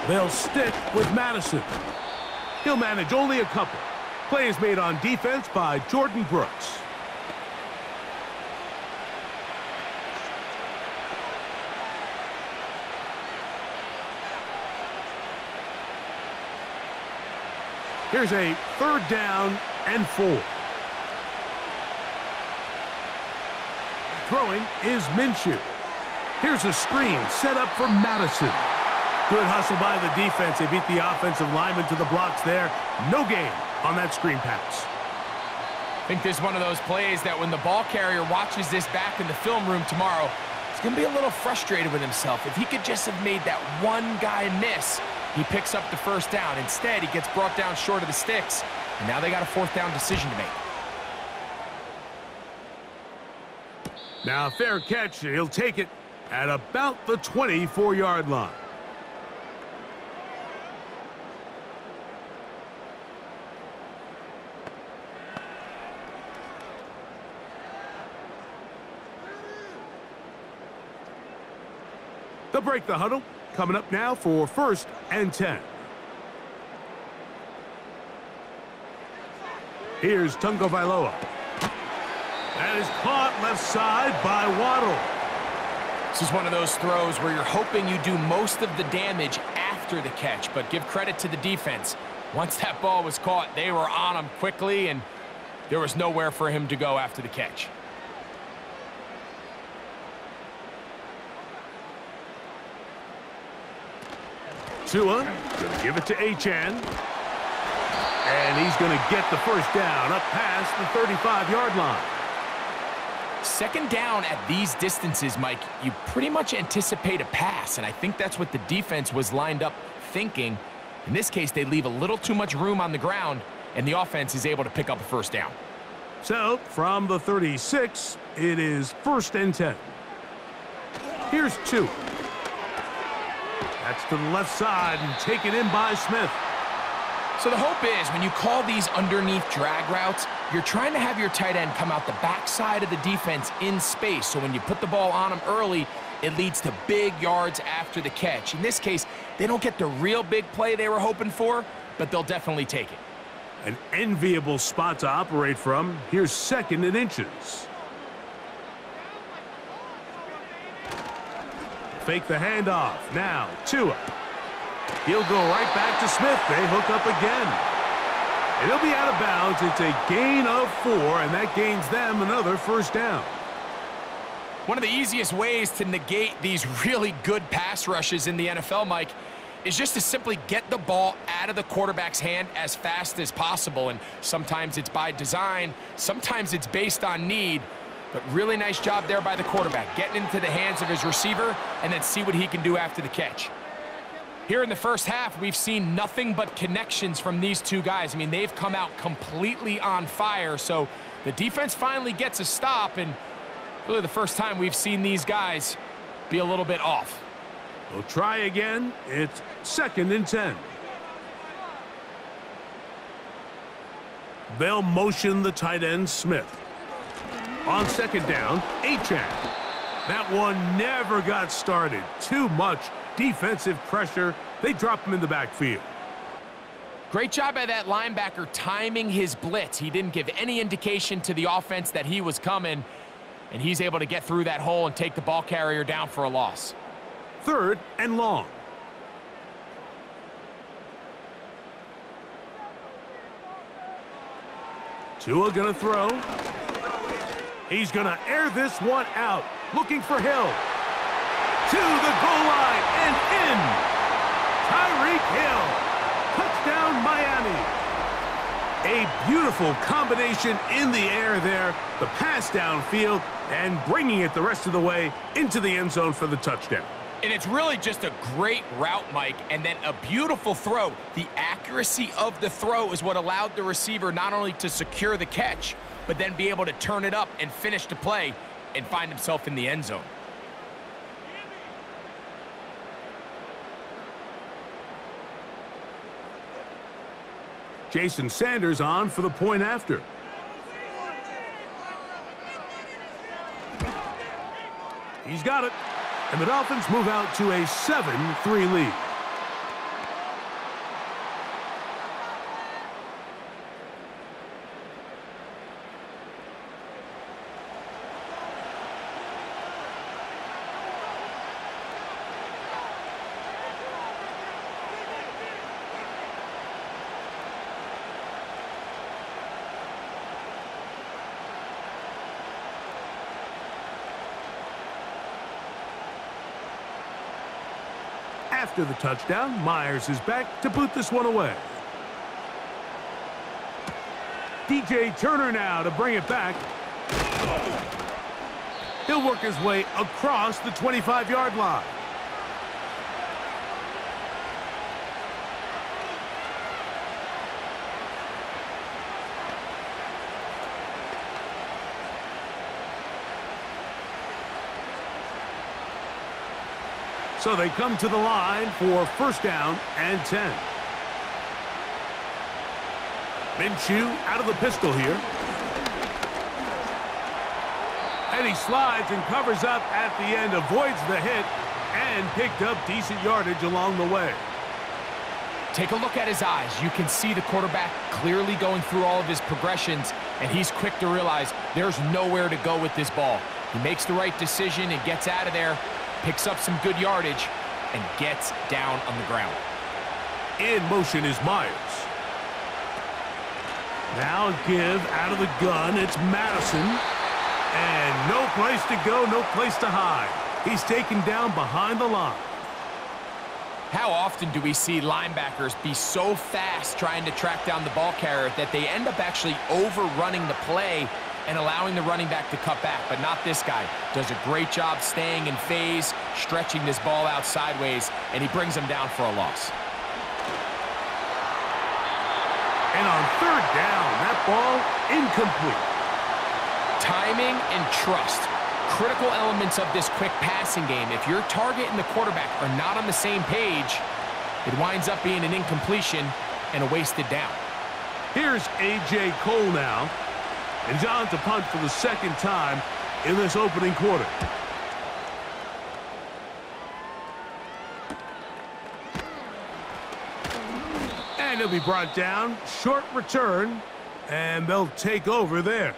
They'll stick with Madison. He'll manage only a couple. Play is made on defense by Jordan Brooks. Here's a 3rd down and 4. Throwing is Minshew. Here's a screen set up for Madison. Good hustle by the defense. They beat the offensive lineman to the blocks there. No gain on that screen pass. I think this is one of those plays that when the ball carrier watches this back in the film room tomorrow, he's going to be a little frustrated with himself. If he could just have made that one guy miss, he picks up the 1st down. Instead, he gets brought down short of the sticks, and now they got a 4th down decision to make. Now, fair catch. He'll take it at about the 24-yard line. They'll break the huddle. Coming up now for 1st and 10. Here's Tungo Vailoa. That is caught left side by Waddle. This is one of those throws where you're hoping you do most of the damage after the catch, but give credit to the defense. Once that ball was caught, they were on him quickly, and there was nowhere for him to go after the catch. Tua going to give it to Achane. And he's going to get the 1st down up past the 35-yard line. 2nd down at these distances, Mike, you pretty much anticipate a pass, and I think that's what the defense was lined up thinking. In this case, they leave a little too much room on the ground, and the offense is able to pick up a 1st down. So, from the 36, it is 1st and 10. Here's 2. That's to the left side and taken in by Smith. So the hope is when you call these underneath drag routes, you're trying to have your tight end come out the backside of the defense in space. So when you put the ball on him early, it leads to big yards after the catch. In this case, they don't get the real big play they were hoping for, but they'll definitely take it. An enviable spot to operate from. Here's 2nd and inches. Fake the handoff. Now, Tua. He'll go right back to Smith. They hook up again. And he'll be out of bounds. It's a gain of 4, and that gains them another 1st down. One of the easiest ways to negate these really good pass rushes in the NFL, Mike, is just to simply get the ball out of the quarterback's hand as fast as possible. And sometimes it's by design, sometimes it's based on need. But really nice job there by the quarterback, getting into the hands of his receiver and then see what he can do after the catch. Here in the 1st half, we've seen nothing but connections from these two guys. I mean, they've come out completely on fire, so the defense finally gets a stop, and really the first time we've seen these guys be a little bit off. We'll try again. It's 2nd and 10. They'll motion the tight end, Smith. On 2nd down, Achane. That one never got started. Too much defensive pressure. They drop him in the backfield. Great job by that linebacker timing his blitz. He didn't give any indication to the offense that he was coming, and he's able to get through that hole and take the ball carrier down for a loss. 3rd and long. Tua gonna throw. He's gonna air this one out. Looking for Hill. To the goal line and in. Tyreek Hill. Touchdown, Miami. A beautiful combination in the air there. The pass downfield and bringing it the rest of the way into the end zone for the touchdown. And it's really just a great route, Mike, and then a beautiful throw. The accuracy of the throw is what allowed the receiver not only to secure the catch, but then be able to turn it up and finish the play and find himself in the end zone. Jason Sanders on for the point after. He's got it. And the Dolphins move out to a 7-3 lead. After the touchdown, Myers is back to boot this one away. DJ Turner now to bring it back. He'll work his way across the 25-yard line. So they come to the line for first down and 10. Minshew out of the pistol here. And he slides and covers up at the end, avoids the hit, and picked up decent yardage along the way. Take a look at his eyes. You can see the quarterback clearly going through all of his progressions, and he's quick to realize there's nowhere to go with this ball. He makes the right decision and gets out of there, picks up some good yardage, and gets down on the ground. In motion is Myers. Now a give out of the gun. It's Madison. And no place to go, no place to hide. He's taken down behind the line. How often do we see linebackers be so fast trying to track down the ball carrier that they end up actually overrunning the play and allowing the running back to cut back? But not this guy. Does a great job staying in phase, stretching this ball out sideways, and he brings him down for a loss. And on third down, that ball incomplete. Timing and trust, critical elements of this quick passing game. If your target and the quarterback are not on the same page, it winds up being an incompletion and a wasted down. Here's A.J. Cole now. And he's on to punt for the second time in this opening quarter. And he'll be brought down. Short return. And they'll take over there.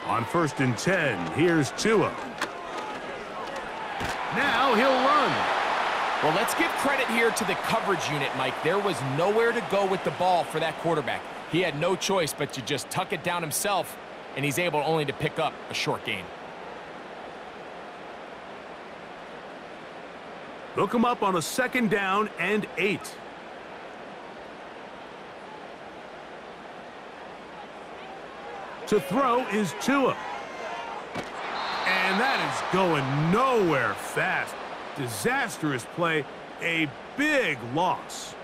On 1st and 10, here's Tua. Now he'll run. Well, let's give credit here to the coverage unit, Mike. There was nowhere to go with the ball for that quarterback. He had no choice but to just tuck it down himself, and he's able only to pick up a short gain. They'll come up on a 2nd down and 8. To throw is Tua. And that is going nowhere fast. Disastrous play. A big loss.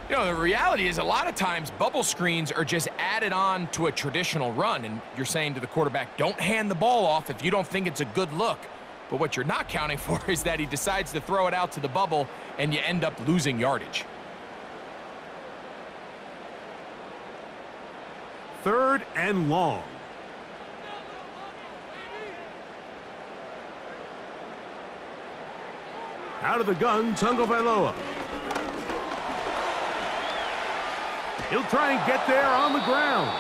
You know, the reality is a lot of times bubble screens are just added on to a traditional run, and you're saying to the quarterback, don't hand the ball off if you don't think it's a good look. But what you're not counting for is that he decides to throw it out to the bubble, and you end up losing yardage. 3rd and long. Out of the gun, Tagovailoa. He'll try and get there on the ground.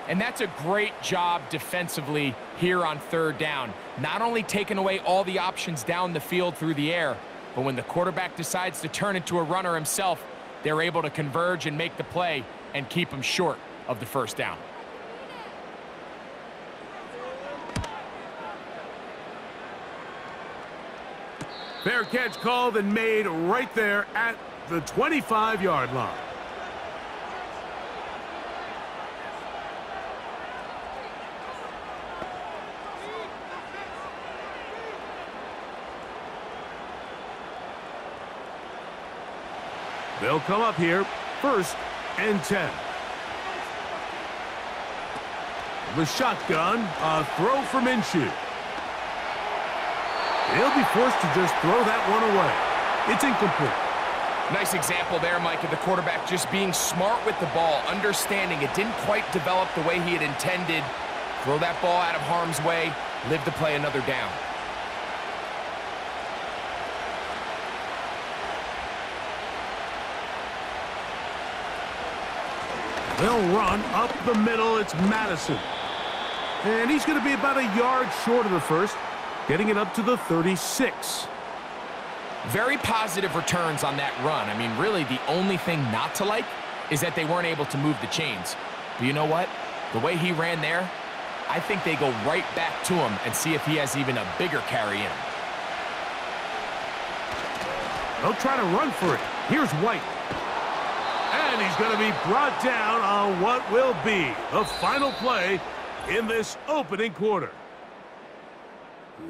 And that's a great job defensively here on 3rd down. Not only taking away all the options down the field through the air, but when the quarterback decides to turn into a runner himself, they're able to converge and make the play and keep him short of the 1st down. Fair catch called and made right there at the 25-yard line. They'll come up here, 1st and 10. The shotgun, a throw for Minshew. He'll be forced to just throw that one away. It's incomplete. Nice example there, Mike, of the quarterback just being smart with the ball, understanding it didn't quite develop the way he had intended. Throw that ball out of harm's way, live to play another down. They'll run up the middle. It's Madison. And he's going to be about a yard short of the first, getting it up to the 36. Very positive returns on that run. I mean, really, the only thing not to like is that they weren't able to move the chains. But you know what? The way he ran there, I think they go right back to him and see if he has even a bigger carry in him. They'll try to run for it. Here's White. And he's going to be brought down on what will be the final play in this opening quarter.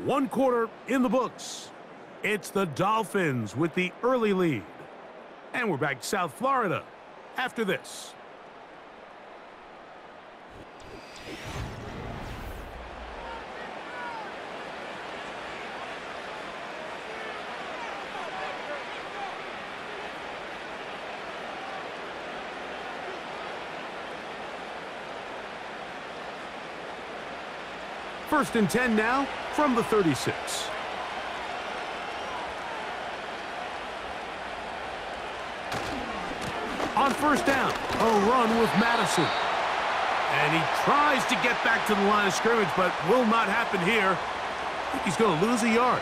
One quarter in the books. It's the Dolphins with the early lead. And we're back to South Florida after this. First and 10 now from the 36. On first down, a run with Madison. And he tries to get back to the line of scrimmage, but will not happen here. I think he's going to lose a yard.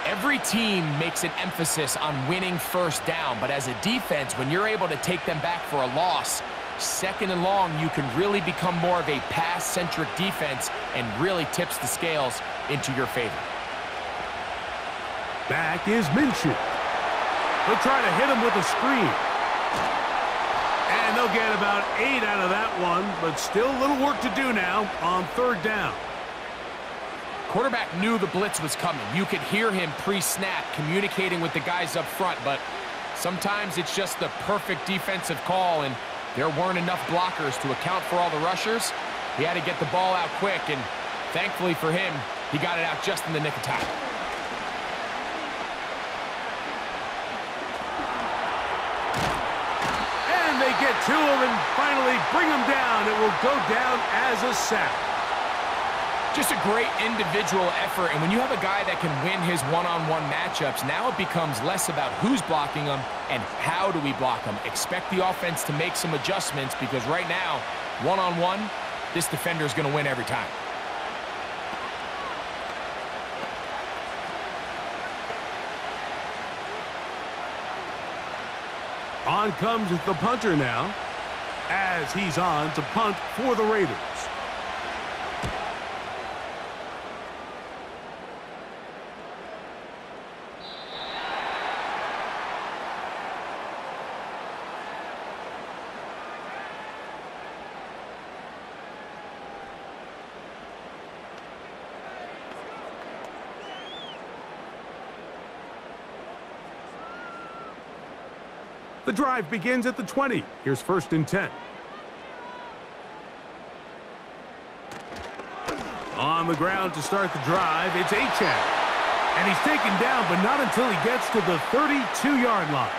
Every team makes an emphasis on winning first down, but as a defense, when you're able to take them back for a loss, second and long, you can really become more of a pass-centric defense and really tips the scales into your favor. Back is Minshew. They'll try to hit him with a screen. And they'll get about 8 out of that one, but still a little work to do now on third down. Quarterback knew the blitz was coming. You could hear him pre-snap communicating with the guys up front, but sometimes it's just the perfect defensive call, and there weren't enough blockers to account for all the rushers. He had to get the ball out quick, and thankfully for him, he got it out just in the nick of time. And they get to him and finally bring him down. It will go down as a sack. Just a great individual effort, and when you have a guy that can win his one-on-one matchups, now it becomes less about who's blocking him and how do we block him. Expect the offense to make some adjustments because right now, one-on-one, this defender is going to win every time. On comes the punter now as he's on to punt for the Raiders. The drive begins at the 20. Here's first and 10. On the ground to start the drive, it's Achane. And he's taken down, but not until he gets to the 32-yard line.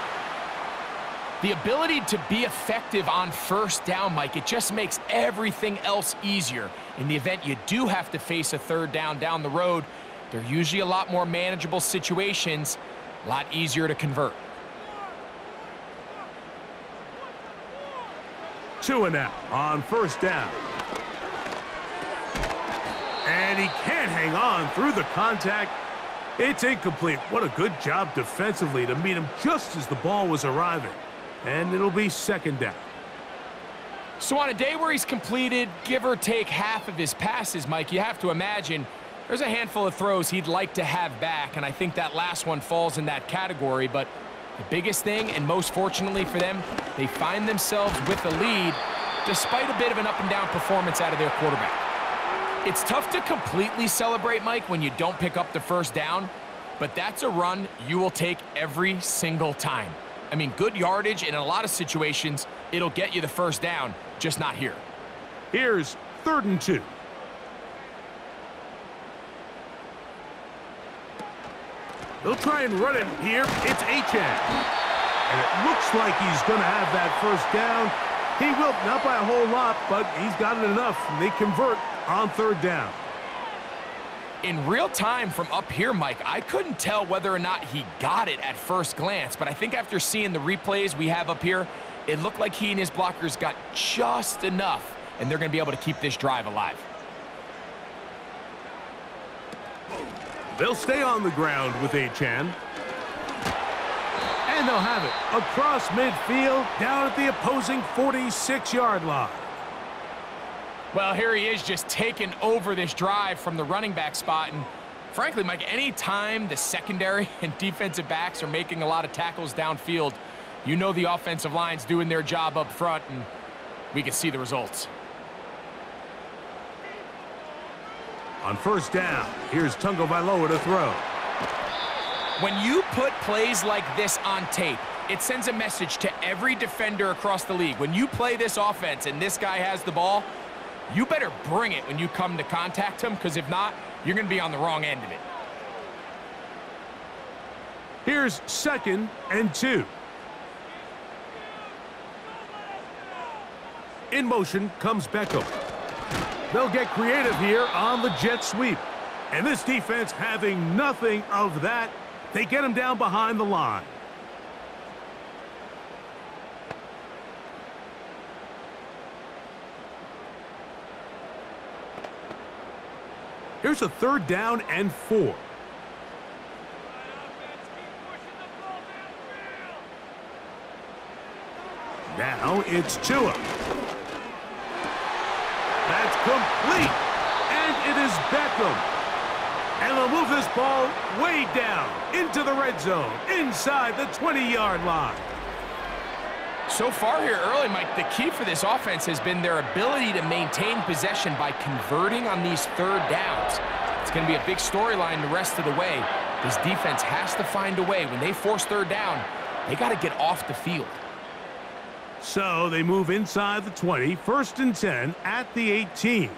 The ability to be effective on first down, Mike, it just makes everything else easier. In the event you do have to face a third down the road, they're usually a lot more manageable situations, a lot easier to convert. 2 and out on first down. And he can't hang on through the contact. It's incomplete. What a good job defensively to meet him just as the ball was arriving. And it'll be second down. So on a day where he's completed, give or take half of his passes, Mike, you have to imagine there's a handful of throws he'd like to have back, and I think that last one falls in that category, but the biggest thing, and most fortunately for them, they find themselves with the lead despite a bit of an up-and-down performance out of their quarterback. It's tough to completely celebrate, Mike, when you don't pick up the first down, but that's a run you will take every single time. I mean, good yardage, and in a lot of situations, it'll get you the first down, just not here. Here's 3rd and 2. They'll try and run it here. It's Achane. And it looks like he's going to have that first down. He will, not by a whole lot, but he's got it enough. And they convert on third down. In real time from up here, Mike, I couldn't tell whether or not he got it at first glance, but I think after seeing the replays we have up here, It looked like he and his blockers got just enough, and they're going to be able to keep this drive alive. They'll stay on the ground with Achane. And they'll have it across midfield, down at the opposing 46-yard line. Well, here he is just taking over this drive from the running back spot. And frankly, Mike, any time the secondary and defensive backs are making a lot of tackles downfield, you know the offensive line's doing their job up front, and we can see the results. On first down, here's Tungo Vailoa to throw. When you put plays like this on tape, it sends a message to every defender across the league. When you play this offense and this guy has the ball, you better bring it when you come to contact him, because if not, you're going to be on the wrong end of it. Here's 2nd and 2. In motion comes Beckham. They'll get creative here on the jet sweep. And this defense having nothing of that, they get him down behind the line. Here's a 3rd down and 4. Now it's Tua. That's complete. And it is Beckham. And they'll move this ball way down into the red zone, inside the 20-yard line. So far here early, Mike, the key for this offense has been their ability to maintain possession by converting on these 3rd downs. It's going to be a big storyline the rest of the way. This defense has to find a way. When they force 3rd down, they got to get off the field. So they move inside the 20, 1st and 10 at the 18.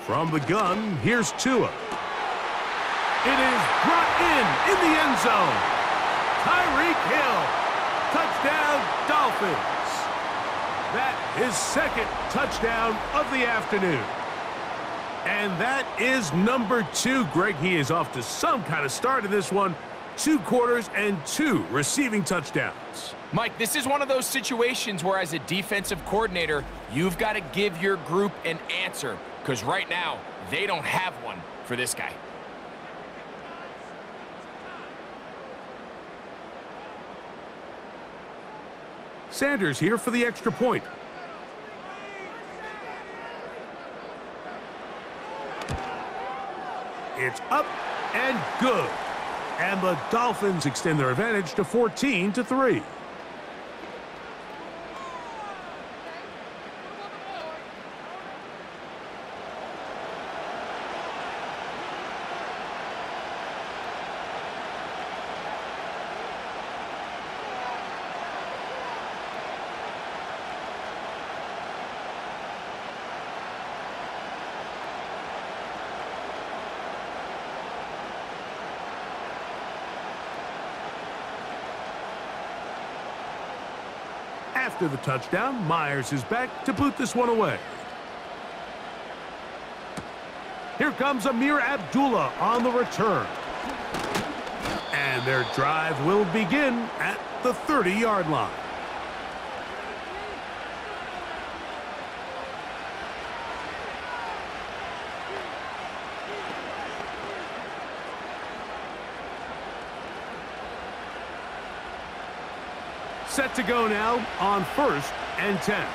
From the gun, here's Tua. It is brought in the end zone. Tyreek Hill. Touchdown, Dolphins. That is 2nd touchdown of the afternoon. And that is number 2. Greg, he is off to some kind of start in this one. 2 quarters and 2 receiving touchdowns. Mike, this is one of those situations where as a defensive coordinator, you've got to give your group an answer, because right now, they don't have one for this guy. Sanders here for the extra point. It's up and good. And the Dolphins extend their advantage to 14-3. After the touchdown, Myers is back to boot this one away. Here comes Amir Abdullah on the return. And their drive will begin at the 30-yard line. Set to go now on 1st and 10.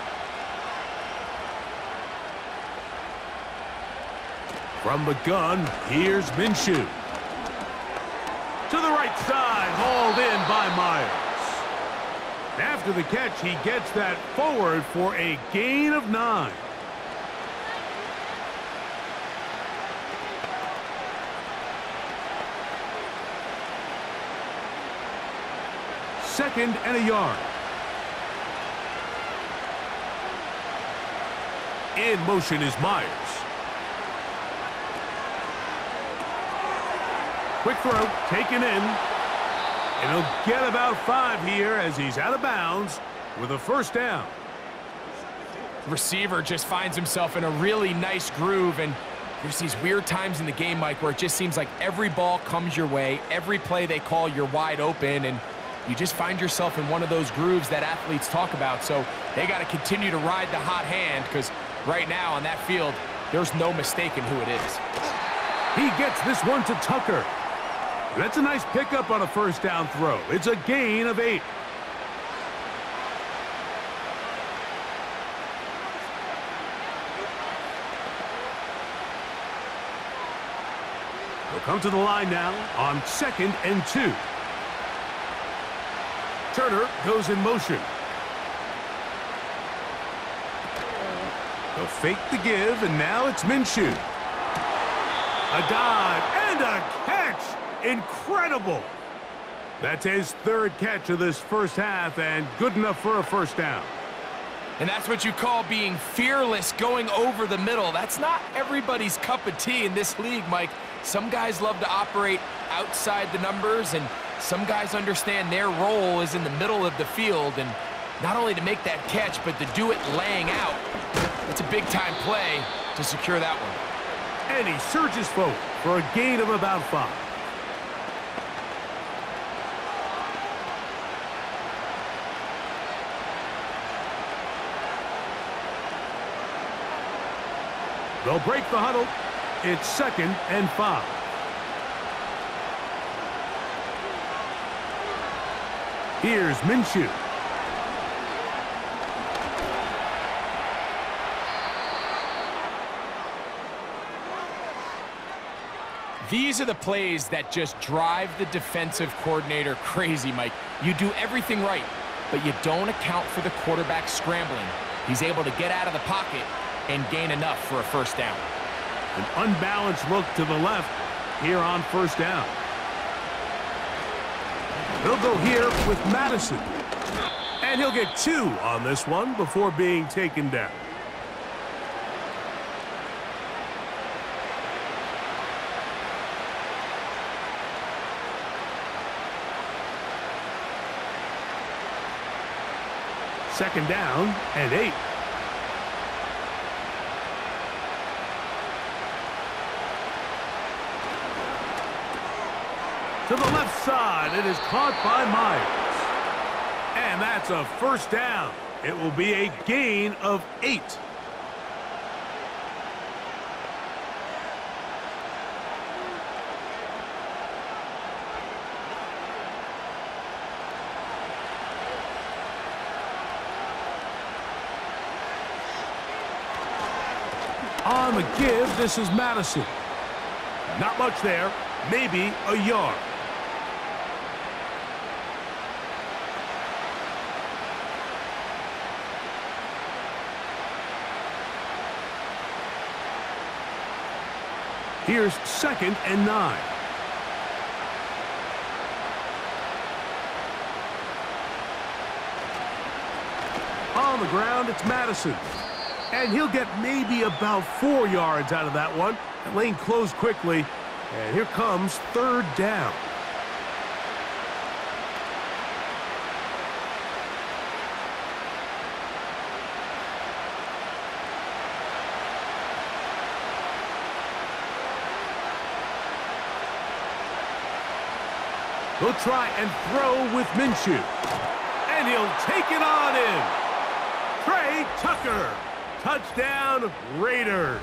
From the gun, here's Minshew. To the right side, hauled in by Myers. After the catch, he gets that forward for a gain of 9. Second and a yard. In motion is Myers. Quick throw, taken in. And he'll get about 5 here as he's out of bounds with a 1st down. Receiver just finds himself in a really nice groove, and There's these weird times in the game, Mike, where it just seems like every ball comes your way, every play they call, you're wide open, and you just find yourself in one of those grooves that athletes talk about. So they got to continue to ride the hot hand, because right now on that field, there's no mistaking who it is. He gets this one to Tucker. That's a nice pickup on a first down throw. It's a gain of 8. He'll come to the line now on 2nd and 2. Turner goes in motion. They'll fake the give, and now it's Minshew. A dive and a catch. Incredible. That's his 3rd catch of this first half, and good enough for a first down. And that's what you call being fearless, going over the middle. That's not everybody's cup of tea in this league, Mike. Some guys love to operate outside the numbers, and some guys understand their role is in the middle of the field, and not only to make that catch, but to do it laying out. It's a big-time play to secure that one. And he surges forward for a gain of about 5. They'll break the huddle. It's 2nd and 5. Here's Minshew. These are the plays that just drive the defensive coordinator crazy, Mike. You do everything right, but you don't account for the quarterback scrambling. He's able to get out of the pocket and gain enough for a first down. An unbalanced look to the left here on first down. He'll go here with Madison. And he'll get 2 on this one before being taken down. Second down and 8. To the left side, it is caught by Myers. And that's a first down. It will be a gain of 8. On the give, this is Madison. Not much there, maybe a yard. Here's 2nd and 9. On the ground, it's Madison. And he'll get maybe about 4 yards out of that one. The lane closed quickly, and here comes 3rd down. He'll try and throw with Minshew. And he'll take it on in. Trey Tucker. Touchdown, Raiders.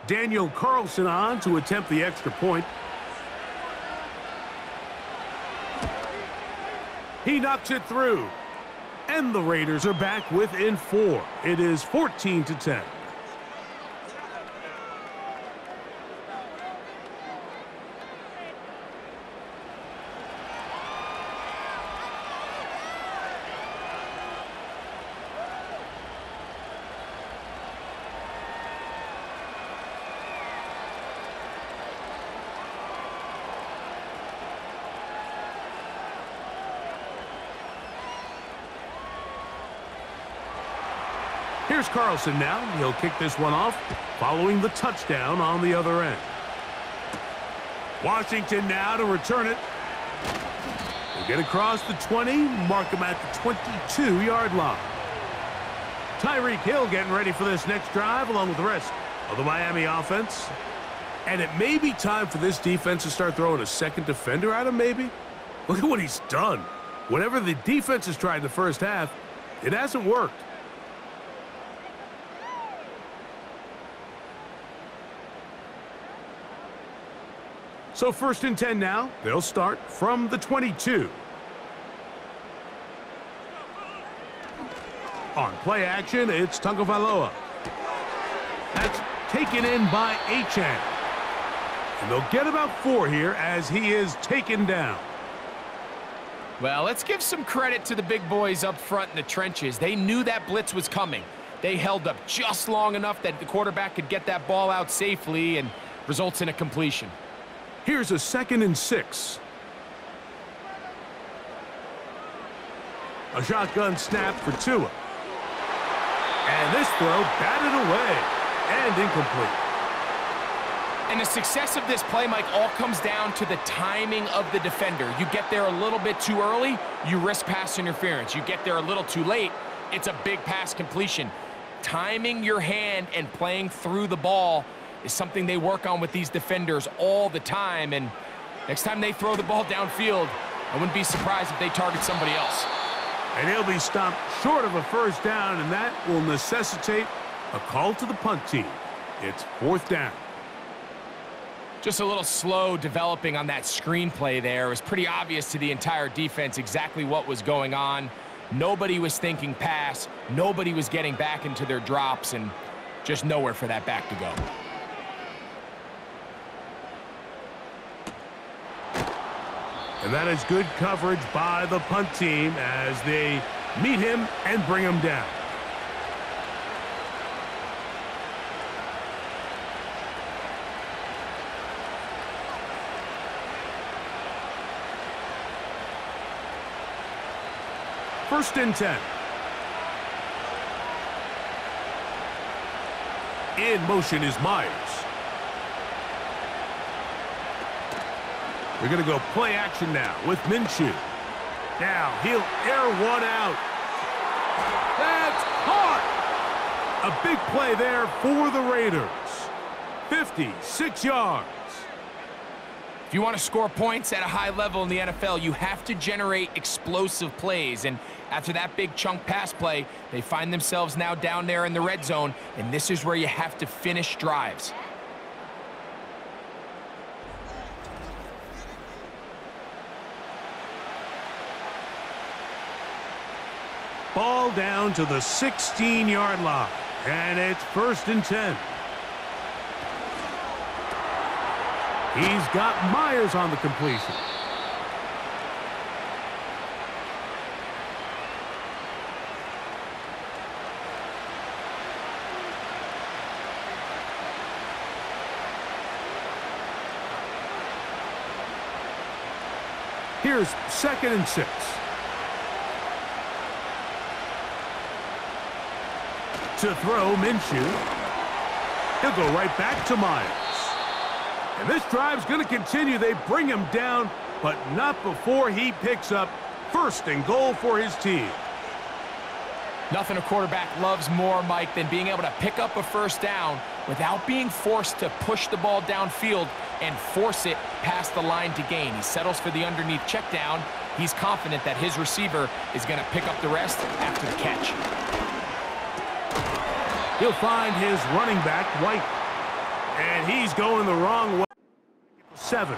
Daniel Carlson on to attempt the extra point. He knocks it through. And the Raiders are back within 4. It is 14-10. Here's Carlson now. He'll kick this one off, following the touchdown on the other end. Washington now to return it. They'll get across the 20, mark him at the 22-yard line. Tyreek Hill getting ready for this next drive along with the rest of the Miami offense. And it may be time for this defense to start throwing a second defender at him, maybe. Look at what he's done. Whatever the defense has tried in the first half, it hasn't worked. So 1st and 10 now. They'll start from the 22. On play action, it's Tagovailoa. That's taken in by Achane. And they'll get about 4 here as he is taken down. Well, let's give some credit to the big boys up front in the trenches. They knew that blitz was coming. They held up just long enough that the quarterback could get that ball out safely and results in a completion. Here's a 2nd and 6. A shotgun snap for Tua. And this throw batted away and incomplete. And the success of this play, Mike, all comes down to the timing of the defender. You get there a little bit too early, you risk pass interference. You get there a little too late, it's a big pass completion. Timing your hand and playing through the ball is something they work on with these defenders all the time. And next time they throw the ball downfield, I wouldn't be surprised if they target somebody else. And he'll be stopped short of a first down, and that will necessitate a call to the punt team. It's 4th down. Just a little slow developing on that screenplay there. It was pretty obvious to the entire defense exactly what was going on. Nobody was thinking pass. Nobody was getting back into their drops, and just nowhere for that back to go. And that is good coverage by the punt team as they meet him and bring him down. First and 10. In motion is Myers. They're going to go play action now with Minshew. Now he'll air one out. That's caught! A big play there for the Raiders. 56 yards. If you want to score points at a high level in the NFL, you have to generate explosive plays. And after that big chunk pass play, they find themselves now down there in the red zone, and this is where you have to finish drives. Ball down to the 16-yard line, and it's 1st and 10. He's got Myers on the completion. Here's 2nd and 6. To throw, Minshew. He'll go right back to Myers. And this drive's going to continue. They bring him down, but not before he picks up 1st and goal for his team. Nothing a quarterback loves more, Mike, than being able to pick up a first down without being forced to push the ball downfield and force it past the line to gain. He settles for the underneath check down. He's confident that his receiver is going to pick up the rest after the catch. He'll find his running back, White. And he's going the wrong way. 7.